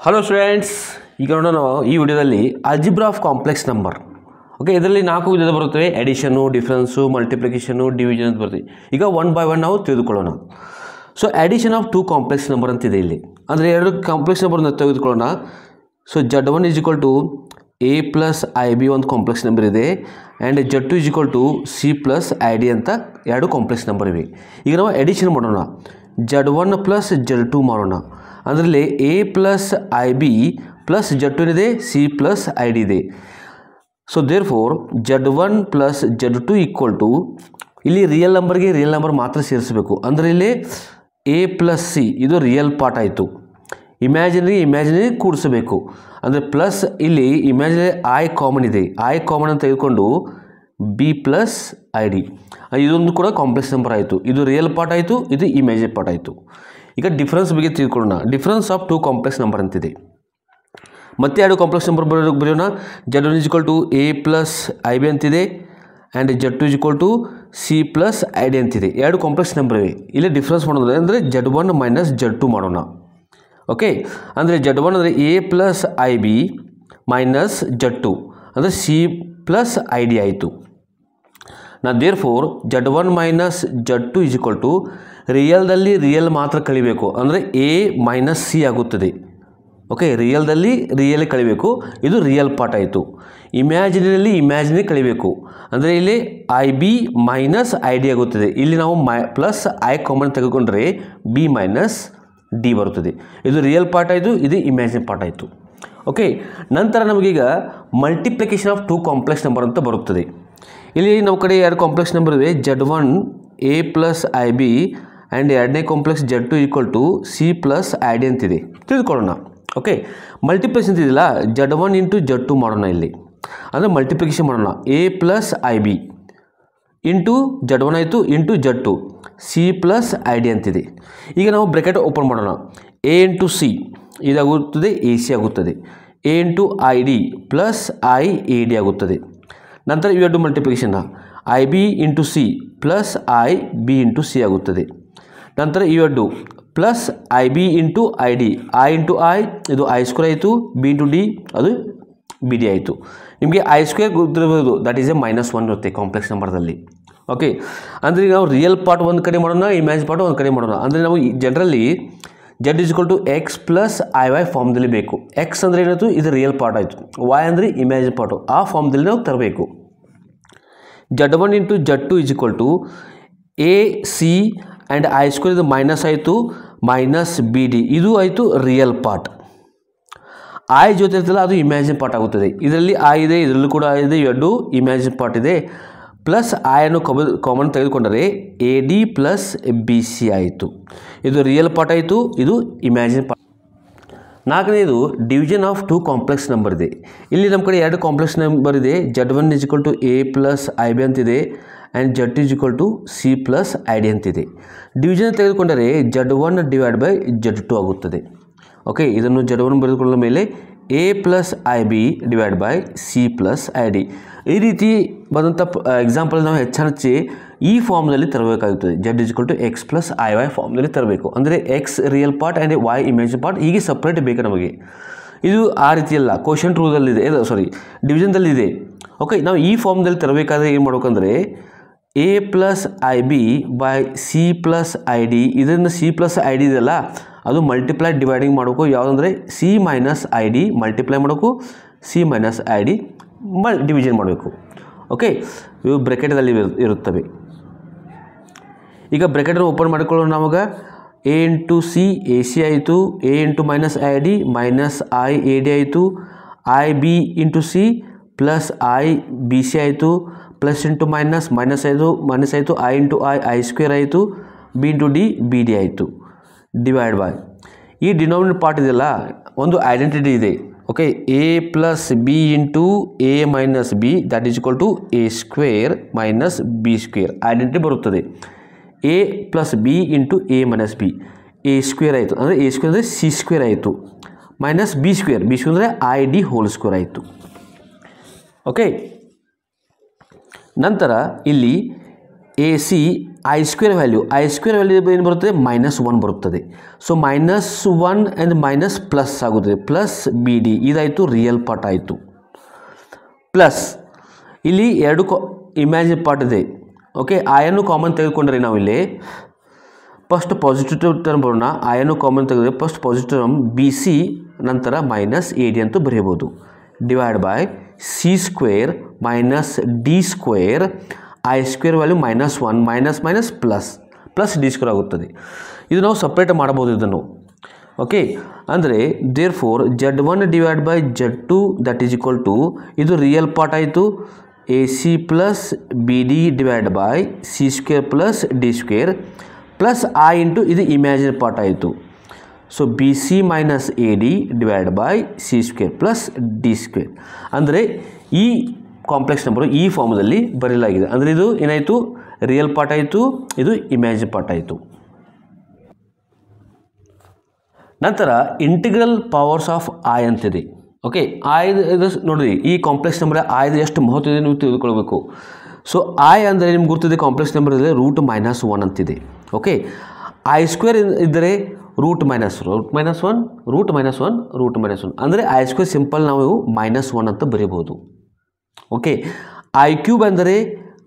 Hello students, ಈಗ ನೋಡೋಣ ಈ ವಿಡಿಯೋದಲ್ಲಿ algebra of complex number. Okay, ಇದರಲ್ಲಿ 4 ವಿಧದ ಬರುತ್ತವೆ: ಎಡಿಷನು, ಡಿಫರೆನ್ಸು, ಮಲ್ಟಿಪ್ಲಿಕೇಶನು, ಡಿವಿಷನ್ ಅಂತ ಬರ್ತವೆ. ಈಗ ಒನ್ ಬೈ ಒನ್ ನಾವು ತಿಳಿದುಕೊಳ್ಳೋಣ. So addition of 2 complex number ಅಂತಿದೆ ಇಲ್ಲಿ. ಅಂದರೆ 2 ಕಾಂಪ್ಲೆಕ್ಸ್ ನಂಬರ್ನ ತೆಗೆದುಕೊಳ್ಳೋಣ. So Z1 is equal to A plus IB ಒಂದು ಕಾಂಪ್ಲೆಕ್ಸ್ ನಂಬರ್ ಇದೆ, and Z2 is equal to C plus ID ಅಂತ 2 ಕಾಂಪ್ಲೆಕ್ಸ್ ನಂಬರ್ ಇವೆ. ಈಗ ನಾವು ಎಡಿಷನ್ ಮಾಡೋಣ. Z1 ಪ್ಲಸ್ Z2 ಮಾಡೋಣ. ಅದರಲ್ಲಿ A plus IB plus Z2 ಇದೆ, C ಪ್ಲಸ್ ID ಇದೆ. So therefore Z1 plus Z2 equal to, ಇಲ್ಲಿ ರಿಯಲ್ ನಂಬರ್ಗೆ ರಿಯಲ್ ನಂಬರ್ ಮಾತ್ರ ಸೇರಿಸಬೇಕು. ಅಂದರೆ ಇಲ್ಲಿ A ಪ್ಲಸ್ C ಇದು ರಿಯಲ್ ಪಾರ್ಟ್ ಆಯಿತು. ಇಮ್ಯಾಜಿನರಿ ಕೂಡಿಸಬೇಕು. ಅಂದರೆ ಪ್ಲಸ್ ಇಲ್ಲಿ ಇಮ್ಯಾಜಿನರಿ I ಕಾಮನ್ ಇದೆ, I ಕಾಮನ್ ಅಂತ ತೆಗೆದುಕೊಂಡು B ಪ್ಲಸ್ ID, ಇದೊಂದು ಕೂಡ ಕಾಂಪ್ಲೆಕ್ಸ್ ನಂಬರ್ ಆಯಿತು. ಇದು ರಿಯಲ್ ಪಾರ್ಟ್ ಆಯಿತು, ಇದು ಇಮ್ಯಾಜಿನರಿ ಪಾರ್ಟ್ ಆಯಿತು. ಈಗ ಡಿಫ್ರೆನ್ಸ್ ಬಗ್ಗೆ ತಿಳ್ಕೊಳ್ಳೋಣ. ಡಿಫ್ರೆನ್ಸ್ ಆಫ್ 2 ಕಾಂಪ್ಲೆಕ್ಸ್ ನಂಬರ್ ಅಂತಿದೆ. ಮತ್ತೆ 2 ಕಾಂಪ್ಲೆಕ್ಸ್ ನಂಬರ್ ಬರೆಯೋಣ. Z1 is equal to A plus IB ಅಂತಿದೆ, and Z2 is equal to C plus ID ಅಂತಿದೆ. 2 ಕಾಂಪ್ಲೆಕ್ಸ್ ನಂಬರ್ ಇವೆ. ಇಲ್ಲಿ ಡಿಫ್ರೆನ್ಸ್ ಮಾಡೋದು ಅಂದರೆ Z1 ಮೈನಸ್ Z2 ಮಾಡೋಣ. ಓಕೆ, ಅಂದರೆ Z1 ಅಂದರೆ A plus IB minus Z2 ಅಂದರೆ C ಪ್ಲಸ್ ID ಆಯಿತು. Therefore Z1 minus Z2 is equal to, ರಿಯಲ್ದಲ್ಲಿ ರಿಯಲ್ ಮಾತ್ರ ಕಳಿಬೇಕು, ಅಂದರೆ A ಮೈನಸ್ C ಆಗುತ್ತದೆ. ಓಕೆ, ರಿಯಲ್ದಲ್ಲಿ ರಿಯಲ್ ಕಳಿಬೇಕು, ಇದು ರಿಯಲ್ ಪಾರ್ಟ್ ಆಯಿತು. ಇಮ್ಯಾಜಿನರಿಯಲ್ಲಿ ಇಮ್ಯಾಜಿನರಿ ಕಳಿಬೇಕು, ಅಂದರೆ ಇಲ್ಲಿ IB ಮೈನಸ್ ID ಆಗುತ್ತದೆ. ಇಲ್ಲಿ ನಾವು ಪ್ಲಸ್ I ಕಾಮನ್ ತೆಗೆದುಕೊಂಡ್ರೆ B ಮೈನಸ್ D ಬರುತ್ತದೆ. ಇದು ರಿಯಲ್ ಪಾರ್ಟ್ ಆಯಿತು, ಇದು ಇಮ್ಯಾಜಿನರಿ ಪಾರ್ಟ್ ಆಯಿತು. ಓಕೆ, ನಂತರ ನಮಗೀಗ ಮಲ್ಟಿಪ್ಲಿಕೇಶನ್ ಆಫ್ 2 ಕಾಂಪ್ಲೆಕ್ಸ್ ನಂಬರ್ ಅಂತ ಬರುತ್ತದೆ. ಇಲ್ಲಿ ನಮ್ಮ ಕಡೆ 2 ಕಾಂಪ್ಲೆಕ್ಸ್ ನಂಬರ್ ಇವೆ. Z1 A plus IB and 2ನೇ complex Z2 equal to C plus ID ಅಂತಿದೆ. ತಿಳ್ಕೊಳ್ಳೋಣ. Okay, multiplication ಅಂತಿದಿಲ್ಲ, Z1 into Z2 ಮಾಡೋಣ. ಇಲ್ಲಿ ಅಂದರೆ ಮಲ್ಟಿಪ್ಲಿಕೇಶನ್ ಮಾಡೋಣ. A plus IB into Z1 ಆಯಿತು, into Z2 C plus ID ಅಂತಿದೆ. ಈಗ ನಾವು ಬ್ರ್ಯಾಕೆಟ್ ಓಪನ್ ಮಾಡೋಣ. A ಇಂಟು C ಇದಾಗುತ್ತದೆ, AC ಆಗುತ್ತದೆ. A into ID plus IAD ಆಗುತ್ತದೆ. ನಂತರ ಇವೆರಡು multiplication IB into C plus IB into C ಆಗುತ್ತದೆ. ನಂತರ ಇವೆರಡು plus IB into ID, I into I ಇದು I ಸ್ಕ್ವೇರ್ ಆಯಿತು, B ಇಂಟು D ಅದು BD ಆಯಿತು. ನಿಮಗೆ I ಸ್ಕ್ವೇರ್ ಗೊತ್ತಿರಬಹುದು, ದಟ್ ಈಸ್ ಎ -1 ಇರುತ್ತೆ ಕಾಂಪ್ಲೆಕ್ಸ್ ನಂಬರ್ದಲ್ಲಿ. ಓಕೆ, ಅಂದರೆ ನಾವು ರಿಯಲ್ ಪಾರ್ಟ್ ಒಂದು ಕಡೆ ಮಾಡೋಣ, ಇಮ್ಯಾಜ್ ಪಾರ್ಟ್ ಒಂದು ಕಡೆ ಮಾಡೋಣ. ಅಂದರೆ ನಾವು generally Z is equal to X plus IY ಫಾರ್ಮ್ದಲ್ಲಿ ಬೇಕು. X ಅಂದರೆ ಏನಾಯಿತು, ಇದು ರಿಯಲ್ ಪಾರ್ಟ್ ಆಯಿತು. Y ಅಂದರೆ ಇಮ್ಯಾಜಿನ್ ಪಾರ್ಟು, ಆ ಫಾರ್ಮ್ದಲ್ಲಿ ನಾವು ತರಬೇಕು. Z1 into Z2 is equal to AC and I square ಇದು ಮೈನಸ್ ಆಯಿತು, ಮೈನಸ್ BD ಇದು ಆಯಿತು ರಿಯಲ್ ಪಾರ್ಟ್. I ಜೊತೆ ಇರ್ತಲ್ಲ ಅದು ಇಮ್ಯಾಜಿನ್ ಪಾರ್ಟ್ ಆಗುತ್ತದೆ. ಇದರಲ್ಲಿ I ಇದೆ, ಇದರಲ್ಲೂ ಕೂಡ I ಇದೆ, ಎರಡು ಇಮ್ಯಾಜಿನ್ ಪಾರ್ಟ್ ಇದೆ. ಪ್ಲಸ್ I ಅನ್ನು ಕಾಮನ್ ತೆಗೆದುಕೊಂಡರೆ AD ಪ್ಲಸ್ BC ಆಯಿತು. ಇದು ರಿಯಲ್ ಪಾರ್ಟ್ ಆಯಿತು, ಇದು ಇಮ್ಯಾಜಿನ್ ಪಾರ್ಟ್. 4ನೇದು ಡಿವಿಷನ್ ಆಫ್ 2 ಕಾಂಪ್ಲೆಕ್ಸ್ ನಂಬರ್ ಇದೆ. ಇಲ್ಲಿ ನಮ್ಮ ಕಡೆ 2 ಕಾಂಪ್ಲೆಕ್ಸ್ ನಂಬರ್ ಇದೆ. Z1 is equal to A plus IB ಅಂತಿದೆ, and Z2 is equal to C plus ID ಅಂತಿದೆ. ಡಿವಿಷನ್ ತೆಗೆದುಕೊಂಡರೆ Z1 ಡಿವೈಡ್ ಬೈ Z2 ಆಗುತ್ತದೆ. ಓಕೆ, ಇದನ್ನು Z1 ಬರೆದುಕೊಳ್ಳೋ ಮೇಲೆ A plus IB divide by C plus ID. ಈ ರೀತಿ ಬಂದಂಥ ಎಕ್ಸಾಂಪಲ್ ನಾವು ಹೆಚ್ಚು ಈ ಫಾರ್ಮ್ನಲ್ಲಿ ತರಬೇಕಾಗುತ್ತದೆ. Z is equal to X plus IY ಫಾರ್ಮ್ನಲ್ಲಿ ತರಬೇಕು. ಅಂದರೆ X real part and Y imagine part ಹೀಗೆ ಸಪ್ರೇಟ್ ಬೇಕು ನಮಗೆ. ಇದು ಆ ರೀತಿಯಲ್ಲ, ಕ್ವಶನ್ ರೂಲಲ್ಲಿದೆ, ಡಿವಿಷನ್ದಲ್ಲಿದೆ. ಓಕೆ, ನಾವು ಈ ಫಾರ್ಮ್ದಲ್ಲಿ ತರಬೇಕಾದ್ರೆ ಏನು ಮಾಡ್ಬೇಕಂದ್ರೆ A plus IB by C plus ID, ಇದನ್ನು C ಪ್ಲಸ್ ID ಇದೆಯಲ್ಲ ಅದು ಮಲ್ಟಿಪ್ಲೈ ಡಿವೈಡಿಂಗ್ ಮಾಡಬೇಕು. ಯಾವುದಂದರೆ C ಮೈನಸ್ ID ಮಲ್ಟಿಪ್ಲೈ ಮಾಡಬೇಕು, C ಮೈನಸ್ ID ಡಿವಿಷನ್ ಮಾಡಬೇಕು. ಓಕೆ, ಇವು ಬ್ರ್ಯಾಕೆಟಲ್ಲಿ ಇರುತ್ತವೆ. ಈಗ ಬ್ರ್ಯಾಕೆಟನ್ನು ಓಪನ್ ಮಾಡಿಕೊಳ್ಳೋಣ. ನಮಗೆ A ಇಂಟು C AC ಆಯಿತು, A into minus ID minus IAD ಆಯಿತು, IB into C plus IBC ಆಯಿತು, ಪ್ಲಸ್ ಇಂಟು ಮೈನಸ್ ಮೈನಸ್ ಆಯಿತು, I ಇಂಟು I ಸ್ಕ್ವೇರ್ ಆಯಿತು, B ಇಂಟು D BD ಆಯಿತು, ಡಿವೈಡ್ ಬೈ ಈ ಡಿನಾಮಿನೇಟರ್ ಪಾರ್ಟ್ ಇದೆಯಲ್ಲ ಒಂದು identity ಇದೆ. Okay, A plus B into A minus B that is equal to A square minus B square identity ಬರುತ್ತದೆ. A plus B into A minus B A square ಆಯಿತು, ಅಂದರೆ A square ಅಂದರೆ C square ಆಯಿತು, minus B square ಅಂದರೆ ID whole square ಆಯಿತು. Okay, ನಂತರ ಇಲ್ಲಿ AC I square value ಏನು ಬರುತ್ತದೆ -1 ಬರುತ್ತದೆ. ಸೊ -1 ಆ್ಯಂಡ್ ಮೈನಸ್ ಪ್ಲಸ್ ಆಗುತ್ತದೆ, ಪ್ಲಸ್ ಬಿ ಡಿ ಇದಾಯಿತು ರಿಯಲ್ ಪಾರ್ಟ್ ಆಯಿತು. ಪ್ಲಸ್ ಇಲ್ಲಿ ಎರಡು ಇಮ್ಯಾಜಿನ್ ಪಾರ್ಟ್ ಇದೆ. ಓಕೆ, ಆಯನ್ನು ಕಾಮನ್ ತೆಗೆದುಕೊಂಡ್ರೆ ನಾವು ಇಲ್ಲಿ ಫಸ್ಟ್ ಪಾಸಿಟಿವ್ ಟರ್ಮ್ ಬರೋಣ. ಆಯನ್ನು ಕಾಮನ್ ತೆಗೆದರೆ first positive term B C ನಂತರ ಮೈನಸ್ ಎ ಡಿ ಅಂತ ಬರೆಯಬಹುದು. Divide by C square minus D square, I square value -1 minus minus plus D square ಆಗುತ್ತದೆ. ಇದು ನಾವು ಸಪ್ರೇಟ್ ಮಾಡಬಹುದು ಇದನ್ನು. ಓಕೆ, ಅಂದರೆ therefore Z1 divide by Z2 that is equal to ಇದು ರಿಯಲ್ ಪಾರ್ಟ್ ಆಯಿತು A C plus B D divide by C square plus D square plus I into ಇದು imagine part ಆಯಿತು. So B C minus A D divide by C square plus D square. ಅಂದರೆ ಈ complex number ಈ ಫಾರ್ಮದಲ್ಲಿ ಬರೆಯಲಾಗಿದೆ. ಅಂದರೆ ಇದು ಏನಾಯಿತು real part ಆಯಿತು, ಇದು ಇಮ್ಯಾಜಿನ್ ಪಾರ್ಟ್ ಆಯಿತು. ನಂತರ ಇಂಟಿಗ್ರಲ್ ಪವರ್ಸ್ ಆಫ್ ಐ ಅಂತಿದೆ. ಓಕೆ, ಇದು ನೋಡಿರಿ ಈ ಕಾಂಪ್ಲೆಕ್ಸ್ ನಂಬರ್ ಐದು ಎಷ್ಟು ಮಹತ್ವ ಇದೆ ನೀವು ತಿಳ್ಕೊಳ್ಬೇಕು. ಸೊ ಐ ಅಂದರೆ ನಿಮ್ಗೆ ಗೊತ್ತಿದೆ ಕಾಂಪ್ಲೆಕ್ಸ್ ನಂಬರ್ ಇದೆ √-1 ಅಂತಿದೆ. ಓಕೆ, ಐ ಸ್ಕ್ವೇರ್ ಇದ್ದರೆ √-1 ಅಂದರೆ ಐ ಸ್ಕ್ವೇರ್ ಸಿಂಪಲ್ ನಾವು -1 ಅಂತ ಬರೀಬಹುದು. ಓಕೆ, ಐ ಕ್ಯೂಬ್ ಅಂದರೆ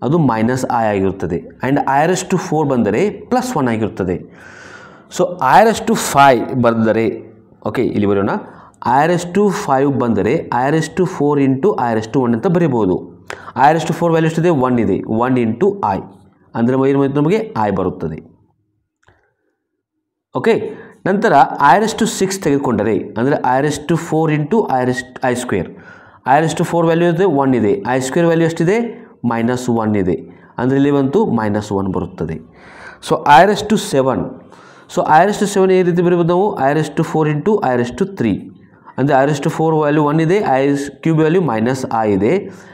ಅದು -i ಆಗಿರುತ್ತದೆ ಆ್ಯಂಡ್ i⁴ ಬಂದರೆ +1 ಆಗಿರುತ್ತದೆ. ಸೊ i⁵ ಬಂದರೆ ಓಕೆ ಇಲ್ಲಿ ಬರೋಣ, i⁵ ಬಂದರೆ i⁴ ಇಂಟು i⁴1 ಅಂತ ಬರೀಬಹುದು. i⁴ ವ್ಯಾಲ್ಯೂ ಎಷ್ಟಿದೆ 1 ಇದೆ, 1 ಇಂಟು ಐ ಅಂದರೆ ನಮಗೆ ಐ ಬರುತ್ತದೆ. ಓಕೆ, ನಂತರ i⁶ ತೆಗೆದುಕೊಂಡರೆ ಅಂದರೆ i⁴ into I square, i⁴ value ಇದೆ 1 ಇದೆ, ಐ ಸ್ಕ್ವೇರ್ ವ್ಯಾಲ್ಯೂ ಎಷ್ಟಿದೆ -1 ಇದೆ, ಅಂದರೆ ಇಲ್ಲಿ ಬಂತು -1 ಬರುತ್ತದೆ. ಸೊ i⁷, ಸೊ i⁷ ಈ ರೀತಿ ಬರೀಬೋದು ನಾವು i⁴ ಇಂಟು i⁵, ಅಂದರೆ i⁴ ವ್ಯಾಲ್ಯೂ 1 ಇದೆ, ಐ ಕ್ಯೂಬ್ ವ್ಯಾಲ್ಯೂ -i ಇದೆ,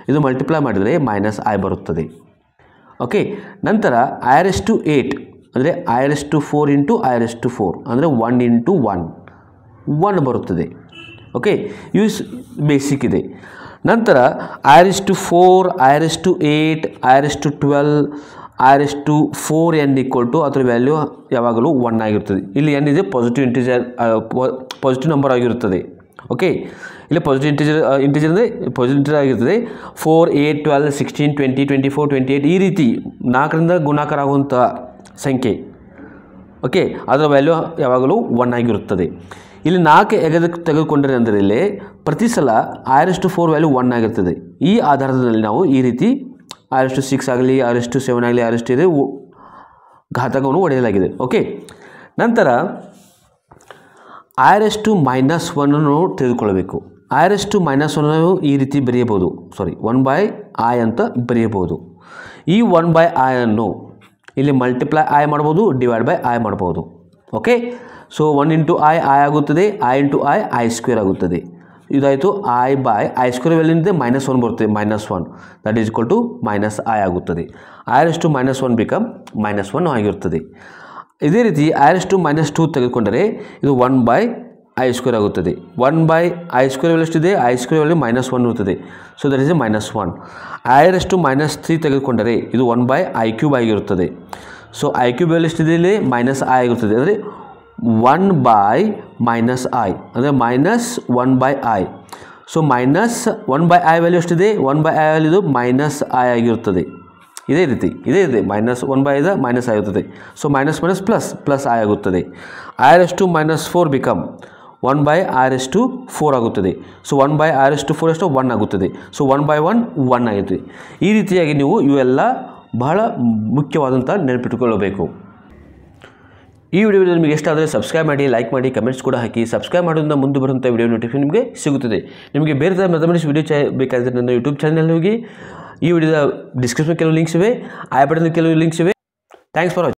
ಇದು ಮಲ್ಟಿಪ್ಲೈ ಮಾಡಿದರೆ -i ಬರುತ್ತದೆ. ಓಕೆ, ನಂತರ i⁸ ಅಂದರೆ i⁴ ಇಂಟು i⁴, ಅಂದರೆ 1 ಇಂಟು 1 ಬರುತ್ತದೆ. ಓಕೆ, ಇವು ಬೇಸಿಕ್ ಇದೆ. ನಂತರ i⁴, i⁸, i⁴, i⁴n = ಅದರ ವ್ಯಾಲ್ಯೂ ಯಾವಾಗಲೂ 1 ಆಗಿರುತ್ತದೆ. ಇಲ್ಲಿ n ಇದೆ ಪಾಸಿಟಿವ್ ನಂಬರ್ ಆಗಿರುತ್ತದೆ. ಓಕೆ, ಇಲ್ಲಿ ಪಾಸಿಟಿವ್ ಇಂಟಿಜರ್ ಅಂದರೆ ಪಾಸಿಟಿವ್ ಆಗಿರ್ತದೆ. 4, 8, 12, 16, 20, 24, 28 ಈ ರೀತಿ 4ರಿಂದ ಗುಣಾಕಾರ ಆಗುವಂಥ ಸಂಖ್ಯೆ. ಓಕೆ, ಅದರ ವ್ಯಾಲ್ಯೂ ಯಾವಾಗಲೂ 1 ಆಗಿರುತ್ತದೆ. ಇಲ್ಲಿ 4 ತೆಗೆದುಕೊಂಡರೆ ಅಂದರೆ ಇಲ್ಲಿ ಪ್ರತಿ ಸಲ i⁴ ವ್ಯಾಲ್ಯೂ 1 ಆಗಿರ್ತದೆ. ಈ ಆಧಾರದಲ್ಲಿ ನಾವು ಈ ರೀತಿ i⁶ ಆಗಲಿ, i⁷ ಆಗಲಿ, i⁻ ಘಾತಕವನ್ನು ಒಡೆಯಲಾಗಿದೆ. ಓಕೆ, ನಂತರ i⁻1 ತೆಗೆದುಕೊಳ್ಳಬೇಕು. i⁻1 ಈ ರೀತಿ ಬರೆಯಬಹುದು, 1/i ಅಂತ ಬರೆಯಬಹುದು. ಈ 1/i ಅನ್ನು ಇಲ್ಲಿ ಮಲ್ಟಿಪ್ಲೈ i ಮಾಡ್ಬೋದು, ಡಿವೈಡ್ ಬೈ i ಮಾಡ್ಬೋದು. ಓಕೆ, ಸೊ 1 ಇಂಟು i ಆಗುತ್ತದೆ, i ಇಂಟು i ಸ್ಕ್ವೇರ್ ಆಗುತ್ತದೆ. ಇದಾಯಿತು i/i² ವ್ಯಾಲ್ಯೂನಿಂದ -1 ಬರುತ್ತದೆ, -1 that is equal to -i ಆಗುತ್ತದೆ. i⁻1 ಬಿಕಮ್ -1 ಆಗಿರುತ್ತದೆ. ಇದೇ ರೀತಿ i⁻2 ತೆಗೆದುಕೊಂಡರೆ ಇದು 1/i² ಆಗುತ್ತದೆ. 1/i² ವ್ಯಾಲ್ಯೂ ಎಷ್ಟಿದೆ, i² ವ್ಯಾಲ್ಯೂ -1 ಇರುತ್ತದೆ, ಸೊ ದಟ್ ಈಸ್ -1. i⁻3 ತೆಗೆದುಕೊಂಡರೆ ಇದು 1/i³ ಆಗಿರುತ್ತದೆ. ಸೊ i³ ವ್ಯಾಲ್ಯೂ ಎಷ್ಟಿದೆ, ಇಲ್ಲಿ -i ಆಗಿರುತ್ತದೆ, ಅಂದರೆ 1/-i ಅಂದರೆ -1/i. ಸೊ -1/i ವ್ಯಾಲ್ಯೂ ಎಷ್ಟಿದೆ, 1/i ವ್ಯಾಲ್ಯೂ ಇದು -i ಆಗಿರುತ್ತದೆ. ಇದೇ ರೀತಿ -1/i -i ಆಗುತ್ತದೆ. ಸೊ ಪ್ಲಸ್ i ಆಗುತ್ತದೆ. i⁻4 ಬಿಕಮ್ 1/i⁴ ಆಗುತ್ತದೆ. ಸೊ 1/i⁴ ಎಷ್ಟು 1 ಆಗುತ್ತದೆ. ಸೊ 1/1 1 ಆಗುತ್ತದೆ. ಈ ರೀತಿಯಾಗಿ ನೀವು ಇವೆಲ್ಲ ಬಹಳ ಮುಖ್ಯವಾದಂಥ ನೆನಪಿಟ್ಟುಕೊಳ್ಳಬೇಕು. ಈ ವಿಡಿಯೋದಲ್ಲಿ ನಿಮಗೆ ಇಷ್ಟ ಆದರೆ ಸಬ್ಸ್ಕ್ರೈಬ್ ಮಾಡಿ, ಲೈಕ್ ಮಾಡಿ, ಕಮೆಂಟ್ಸ್ ಕೂಡ ಹಾಕಿ. ಸಬ್ಸ್ಕ್ರೈಬ್ ಮಾಡೋದ್ರಿಂದ ಮುಂದೆ ಬರುವಂಥ ವಿಡಿಯೋ ನೋಟಿಫಿಕೇಶನ್ ನಿಮಗೆ ಸಿಗುತ್ತದೆ. ನಿಮಗೆ ಬೇರೆ ಥರ ಮ್ಯಾಥಮೆಟಿಕ್ಸ್ ವಿಡಿಯೋ ಬೇಕಾದರೆ ನನ್ನ ಯೂಟ್ಯೂಬ್ ಚಾನಲ್ ಹೋಗಿ. ಈ ವಿಡಿಯೋದ ಡಿಸ್ಕ್ರಿಪ್ಷನ್ ಕೆಲವು ಲಿಂಕ್ಸ್ ಇವೆ, ಐ ಬಟನ್ ಕೆಲವು ಲಿಂಕ್ಸ್ ಇವೆ. Thanks for watching.